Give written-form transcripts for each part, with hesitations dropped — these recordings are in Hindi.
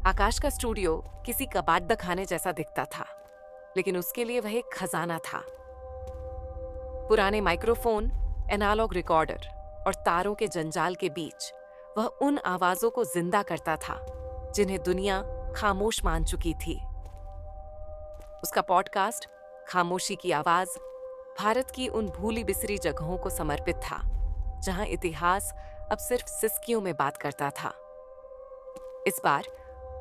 आकाश का स्टूडियो किसी कबाड़ खाने जैसा दिखता था, लेकिन उसके लिए वह एक खजाना था। पुराने माइक्रोफोन, एनालॉग रिकॉर्डर और तारों के जंजाल के बीच वह उन आवाजों को जिंदा करता था जिन्हें दुनिया खामोश मान चुकी थी। उसका पॉडकास्ट खामोशी की आवाज भारत की उन भूली बिसरी जगहों को समर्पित था जहां इतिहास अब सिर्फ सिसकियों में बात करता था। इस बार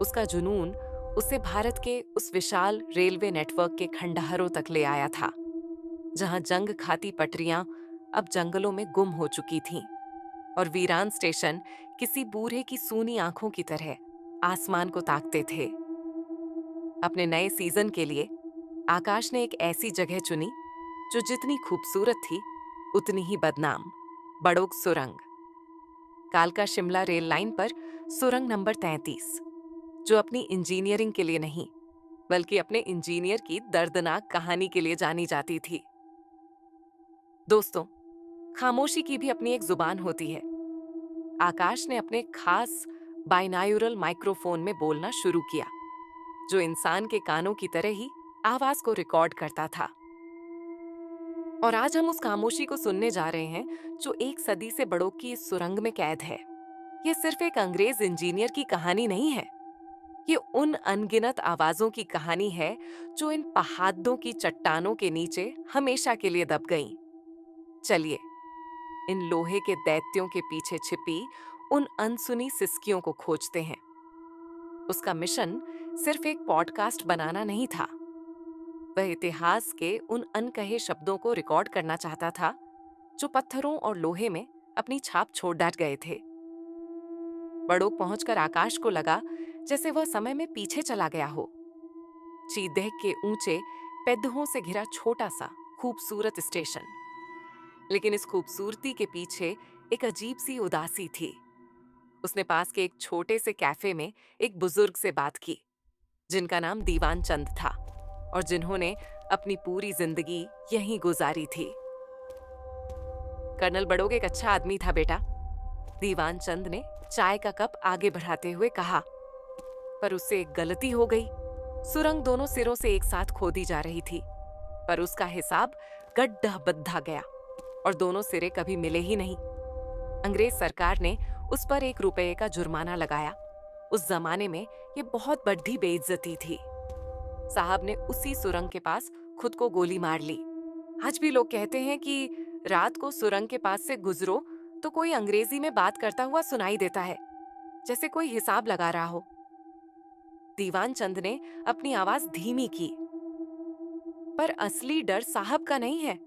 उसका जुनून उसे भारत के उस विशाल रेलवे नेटवर्क के खंडहरों तक ले आया था, जहां जंग खाती पटरियां अब जंगलों में गुम हो चुकी थीं और वीरान स्टेशन किसी बूढ़े की सूनी आंखों की तरह आसमान को ताकते थे। अपने नए सीजन के लिए आकाश ने एक ऐसी जगह चुनी जो जितनी खूबसूरत थी उतनी ही बदनाम, बड़ोग सुरंग। कालका शिमला रेल लाइन पर सुरंग नंबर 33, जो अपनी इंजीनियरिंग के लिए नहीं बल्कि अपने इंजीनियर की दर्दनाक कहानी के लिए जानी जाती थी। दोस्तों, खामोशी की भी अपनी एक जुबान होती है। आकाश ने अपने खास बाइनायुरल माइक्रोफोन में बोलना शुरू किया, जो इंसान के कानों की तरह ही आवाज को रिकॉर्ड करता था। और आज हम उस खामोशी को सुनने जा रहे हैं जो एक सदी से बड़ोग की इस सुरंग में कैद है। यह सिर्फ एक अंग्रेज इंजीनियर की कहानी नहीं है, ये उन अनगिनत आवाजों की कहानी है जो इन पहाड़ों की चट्टानों के नीचे हमेशा के लिए दब गईं। चलिए, इन लोहे के दैत्यों के पीछे छिपी उन अनसुनी सिसकियों को खोजते हैं। उसका मिशन सिर्फ एक पॉडकास्ट बनाना नहीं था। वह इतिहास के उन अनकहे शब्दों को रिकॉर्ड करना चाहता था जो पत्थरों और लोहे में अपनी छाप छोड़ डाल गए थे। बड़ोग पहुंचकर आकाश को लगा जैसे वह समय में पीछे चला गया हो। चीदेह के ऊंचे पेद्दों से घिरा छोटा सा खूबसूरत स्टेशन, लेकिन इस खूबसूरती के पीछे एक अजीब सी उदासी थी। उसने पास के एक छोटे से कैफे में एक बुजुर्ग से बात की, जिनका नाम दीवान चंद था और जिन्होंने अपनी पूरी जिंदगी यहीं गुजारी थी। कर्नल बड़ोग एक अच्छा आदमी था बेटा, दीवान चंद ने चाय का कप आगे बढ़ाते हुए कहा, पर उससे एक गलती हो गई। सुरंग दोनों सिरों से एक साथ खोदी जा रही थी, पर उसका हिसाब गड्ढा बद्धा गया और दोनों सिरे कभी मिले ही नहीं। अंग्रेज सरकार ने उस पर 1 रुपये का जुर्माना लगाया। उस जमाने में ये बहुत बड़ी बेइज्जती थी। साहब ने उसी सुरंग के पास खुद को गोली मार ली। आज भी लोग कहते हैं कि रात को सुरंग के पास से गुजरो तो कोई अंग्रेजी में बात करता हुआ सुनाई देता है, जैसे कोई हिसाब लगा रहा हो। दीवान चंद ने अपनी आवाज धीमी की, पर असली डर साहब का नहीं है।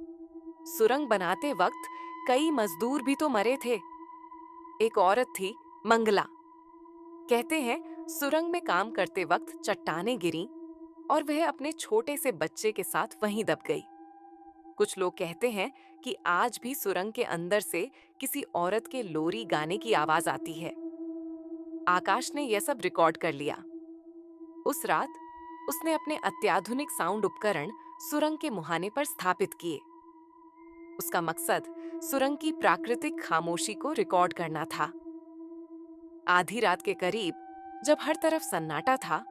सुरंग बनाते वक्त कई मजदूर भी तो मरे थे। एक औरत थी, मंगला। कहते हैं सुरंग में काम करते वक्त चट्टानें गिरी और वह अपने छोटे से बच्चे के साथ वहीं दब गई। कुछ लोग कहते हैं कि आज भी सुरंग के अंदर से किसी औरत के लोरी गाने की आवाज आती है। आकाश ने यह सब रिकॉर्ड कर लिया। उस रात उसने अपने अत्याधुनिक साउंड उपकरण सुरंग के मुहाने पर स्थापित किए। उसका मकसद सुरंग की प्राकृतिक खामोशी को रिकॉर्ड करना था। आधी रात के करीब, जब हर तरफ सन्नाटा था,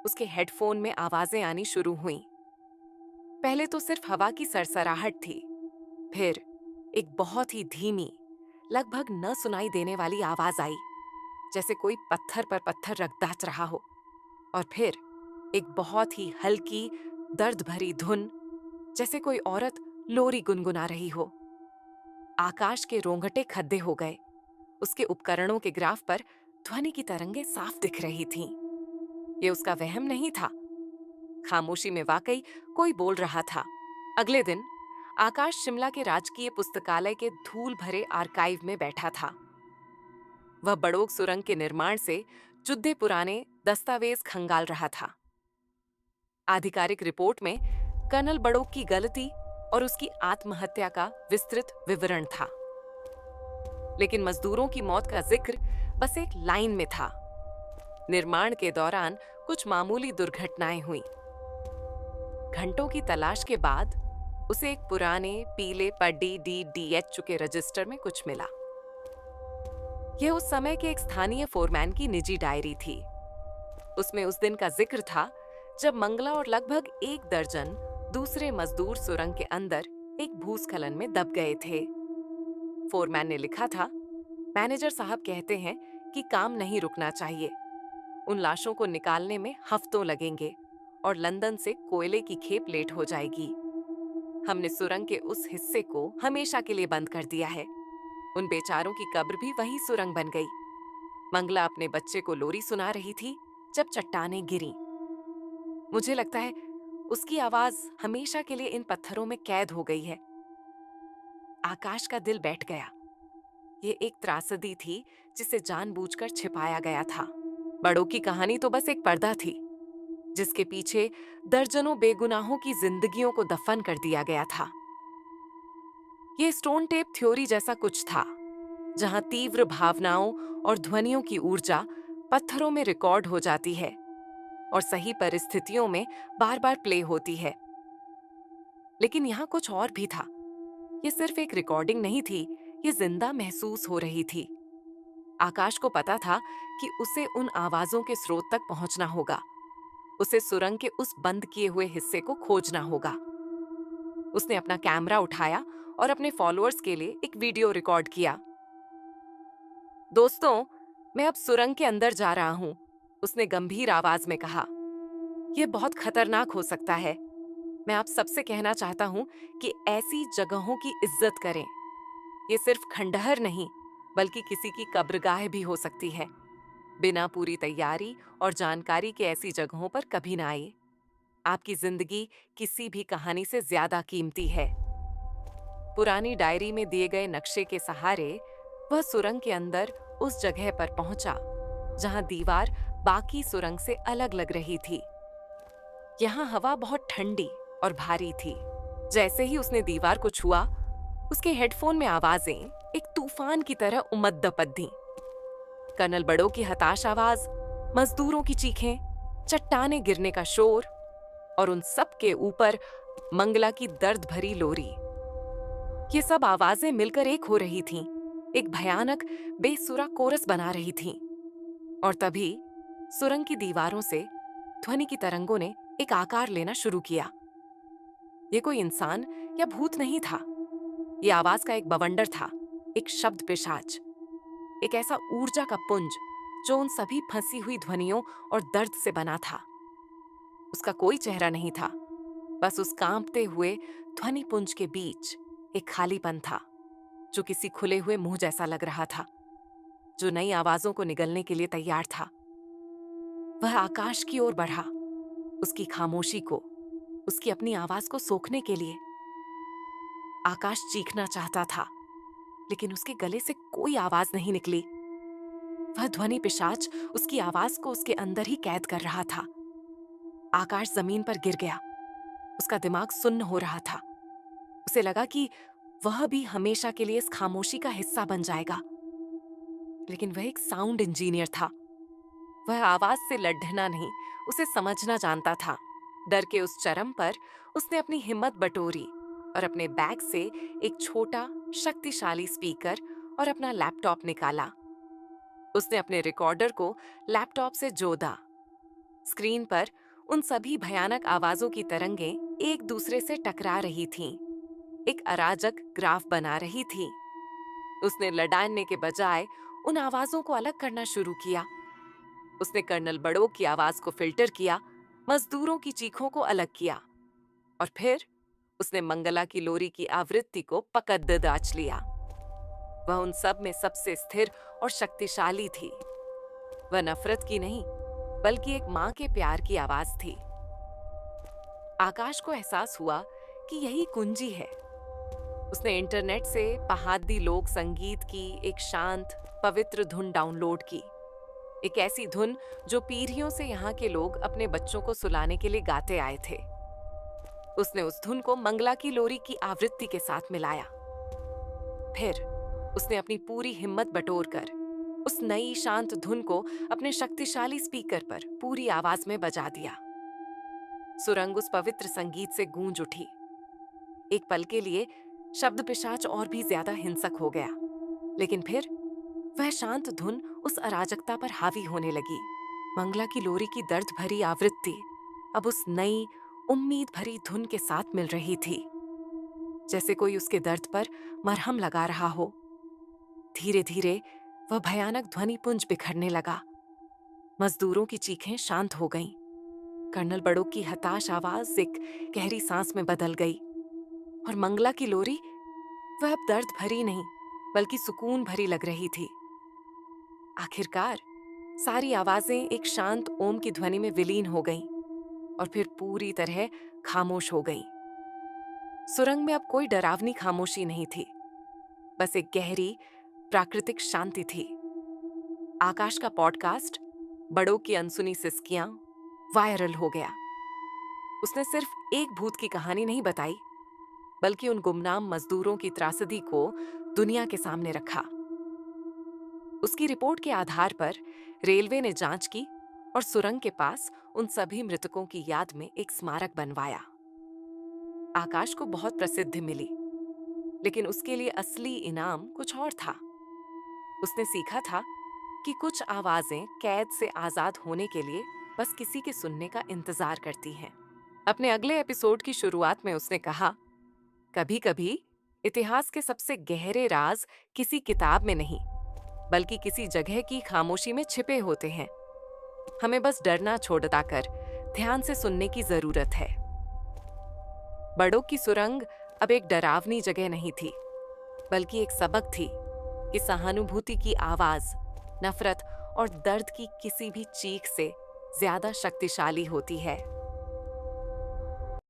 उसके हेडफोन में आवाजें आनी शुरू हुईं। पहले तो सिर्फ हवा की सरसराहट थी, फिर एक बहुत ही धीमी, लगभग न सुनाई देने वाली आवाज आई, जैसे कोई पत्थर पर पत्थर रख दाच रहा हो, और फिर एक बहुत ही हल्की, दर्द भरी धुन, जैसे कोई औरत लोरी गुनगुना रही हो। आकाश के रोंगटे खद्दे हो गए। उसके उपकरणों के ग्राफ पर ध्वनि की तरंगें साफ दिख रही थीं। ये उसका वहम नहीं था। खामोशी में वाकई कोई बोल रहा था। अगले दिन आकाश शिमला के राजकीय पुस्तकालय के धूल भरे आर्काइव में बैठा था। वह बड़ोग सुरंग के निर्माण से जुद्दे पुराने दस्तावेज खंगाल रहा था। आधिकारिक रिपोर्ट में कर्नल बड़ोग की गलती और उसकी आत्महत्या का विस्तृत विवरण था, लेकिन मजदूरों की मौत का जिक्र बस एक लाइन में था। निर्माण के दौरान कुछ मामूली दुर्घटनाएं हुई। घंटों की तलाश के बाद उसे एक पुराने पीले पड्डी DDH चुके रजिस्टर में कुछ मिला। यह उस समय के एक स्थानीय फोरमैन की निजी डायरी थी। उसमें उस दिन का जिक्र था जब मंगला और लगभग 1 दर्जन दूसरे मजदूर सुरंग के अंदर एक भूस्खलन में दब गए थे। फोरमैन ने लिखा था, मैनेजर साहब कहते हैं कि काम नहीं रुकना चाहिए। उन लाशों को निकालने में हफ्तों लगेंगे और लंदन से कोयले की खेप लेट हो जाएगी। हमने सुरंग के उस हिस्से को हमेशा के लिए बंद कर दिया है। उन बेचारों की कब्र भी वही सुरंग बन गई। मंगला अपने बच्चे को लोरी सुना रही थी जब चट्टानें गिरी। मुझे लगता है उसकी आवाज हमेशा के लिए इन पत्थरों में कैद हो गई है। आकाश का दिल बैठ गया। ये एक त्रासदी थी जिसे जानबूझकर छिपाया गया था। बड़ों की कहानी तो बस एक पर्दा थी जिसके पीछे दर्जनों बेगुनाहों की जिंदगियों को दफन कर दिया गया था। ये स्टोन टेप थ्योरी जैसा कुछ था, जहां तीव्र भावनाओं और ध्वनियों की ऊर्जा पत्थरों में रिकॉर्ड हो जाती है और सही परिस्थितियों में बार बार प्ले होती है। लेकिन यहाँ कुछ और भी था। ये सिर्फ एक रिकॉर्डिंग नहीं थी, ये जिंदा महसूस हो रही थी। आकाश को पता था कि उसे उन आवाजों के स्रोत तक पहुंचना होगा। उसे सुरंग के उस बंद किए हुए हिस्से को खोजना होगा। उसने अपना कैमरा उठाया और अपने फॉलोअर्स के लिए एक वीडियो रिकॉर्ड किया। दोस्तों, मैं अब सुरंग के अंदर जा रहा हूं, उसने गंभीर आवाज में कहा। यह बहुत खतरनाक हो सकता है। मैं आप सबसे कहना चाहता हूं कि ऐसी जगहों की इज्जत करें। ये सिर्फ खंडहर नहीं, बल्कि किसी की कब्रगाह भी हो सकती है। बिना पूरी तैयारी और जानकारी के ऐसी जगहों पर कभी ना आइए। आपकी जिंदगी किसी भी कहानी से ज्यादा कीमती है। पुरानी डायरी में दिए गए नक्शे के सहारे वह सुरंग के अंदर उस जगह पर पहुंचा जहां दीवार बाकी सुरंग से अलग लग रही थी। यहाँ हवा बहुत ठंडी और भारी थी। जैसे ही उसने दीवार को छुआ, उसके हेडफोन में आवाजें एक तूफान की तरह उमड़ दपड़ कर्नल बड़ों की हताश आवाज, मजदूरों की चीखें, चट्टाने गिरने का शोर और उन सब के ऊपर मंगला की दर्द भरी लोरी। ये सब आवाजें मिलकर एक हो रही थीं, एक भयानक बेसुरा कोरस बना रही थीं। और तभी सुरंग की दीवारों से ध्वनि की तरंगों ने एक आकार लेना शुरू किया। ये कोई इंसान या भूत नहीं था। ये आवाज का एक बवंडर था, एक शब्द पिशाच, एक ऐसा ऊर्जा का पुंज जो उन सभी फंसी हुई ध्वनियों और दर्द से बना था। उसका कोई चेहरा नहीं था, बस उस कांपते हुए ध्वनि पुंज के बीच एक खालीपन था जो किसी खुले हुए मुंह जैसा लग रहा था, जो नई आवाजों को निगलने के लिए तैयार था। वह आकाश की ओर बढ़ा, उसकी खामोशी को, उसकी अपनी आवाज को सोखने के लिए। आकाश चीखना चाहता था, लेकिन उसके गले से कोई आवाज नहीं निकली। वह ध्वनि पिशाच उसकी आवाज को उसके अंदर ही कैद कर रहा था। आकाश जमीन पर गिर गया। उसका दिमाग सुन्न हो रहा था। उसे लगा कि वह भी हमेशा के लिए इस खामोशी का हिस्सा बन जाएगा। लेकिन वह एक साउंड इंजीनियर था। वह आवाज से लड़ना नहीं, उसे समझना जानता था। डर के उस चरम पर उसने अपनी हिम्मत बटोरी और अपने बैग से एक छोटा शक्तिशाली स्पीकर और अपना लैपटॉप निकाला। उसने अपने रिकॉर्डर को लैपटॉप से जोड़ा। स्क्रीन पर उन सभी भयानक आवाजों की तरंगें एक दूसरे से टकरा रही थीं, एक अराजक ग्राफ बना रही थी। उसने लड़ाने के बजाय उन आवाजों को अलग करना शुरू किया। उसने कर्नल बड़ों की आवाज को फिल्टर किया, मजदूरों की चीखों को अलग किया और फिर उसने मंगला की लोरी की आवृत्ति को पकड़ दाच लिया। वह उन सब में सबसे स्थिर और शक्तिशाली थी। वह नफरत की नहीं, बल्कि एक मां के प्यार की आवाज थी। आकाश को एहसास हुआ कि यही कुंजी है। उसने इंटरनेट से पहाड़ी लोक संगीत की एक शांत, पवित्र धुन डाउनलोड की। एक ऐसी धुन जो पीढ़ियों से यहाँ के लोग अपने बच्चों को सुलाने के लिए गाते आए थे। उसने उस धुन को मंगला की लोरी की आवृत्ति के साथ मिलाया। फिर उसने अपनी पूरी हिम्मत बटोरकर उस नई शांत धुन को अपने शक्तिशाली स्पीकर पर पूरी आवाज में बजा दिया। सुरंग उस पवित्र संगीत से गूंज उठी। एक पल के लिए शब्द पिशाच और भी ज्यादा हिंसक हो गया, लेकिन फिर वह शांत धुन उस अराजकता पर हावी होने लगी। मंगला की लोरी की दर्द भरी आवृत्ति अब उस नई उम्मीद भरी धुन के साथ मिल रही थी, जैसे कोई उसके दर्द पर मरहम लगा रहा हो। धीरे धीरे वह भयानक ध्वनि पुंज बिखरने लगा। मजदूरों की चीखें शांत हो गईं। कर्नल बड़ों की हताश आवाज एक गहरी सांस में बदल गई और मंगला की लोरी वह अब दर्द भरी नहीं बल्कि सुकून भरी लग रही थी। आखिरकार सारी आवाजें एक शांत ओम की ध्वनि में विलीन हो गईं और फिर पूरी तरह खामोश हो गईं। सुरंग में अब कोई डरावनी खामोशी नहीं थी, बस एक गहरी प्राकृतिक शांति थी। आकाश का पॉडकास्ट बड़ों की अनसुनी सिसकियां वायरल हो गया। उसने सिर्फ एक भूत की कहानी नहीं बताई, बल्कि उन गुमनाम मजदूरों की त्रासदी को दुनिया के सामने रखा। उसकी रिपोर्ट के आधार पर रेलवे ने जांच की और सुरंग के पास उन सभी मृतकों की याद में एक स्मारक बनवाया। आकाश को बहुत प्रसिद्धि मिली, लेकिन उसके लिए असली इनाम कुछ और था। उसने सीखा था कि कुछ आवाजें कैद से आजाद होने के लिए बस किसी के सुनने का इंतजार करती हैं। अपने अगले एपिसोड की शुरुआत में उसने कहा, कभी-कभी इतिहास के सबसे गहरे राज किसी किताब में नहीं, बल्कि किसी जगह की खामोशी में छिपे होते हैं। हमें बस डरना छोड़ कर ध्यान से सुनने की जरूरत है। बड़ों की सुरंग अब एक डरावनी जगह नहीं थी, बल्कि एक सबक थी कि सहानुभूति की आवाज नफरत और दर्द की किसी भी चीख से ज्यादा शक्तिशाली होती है।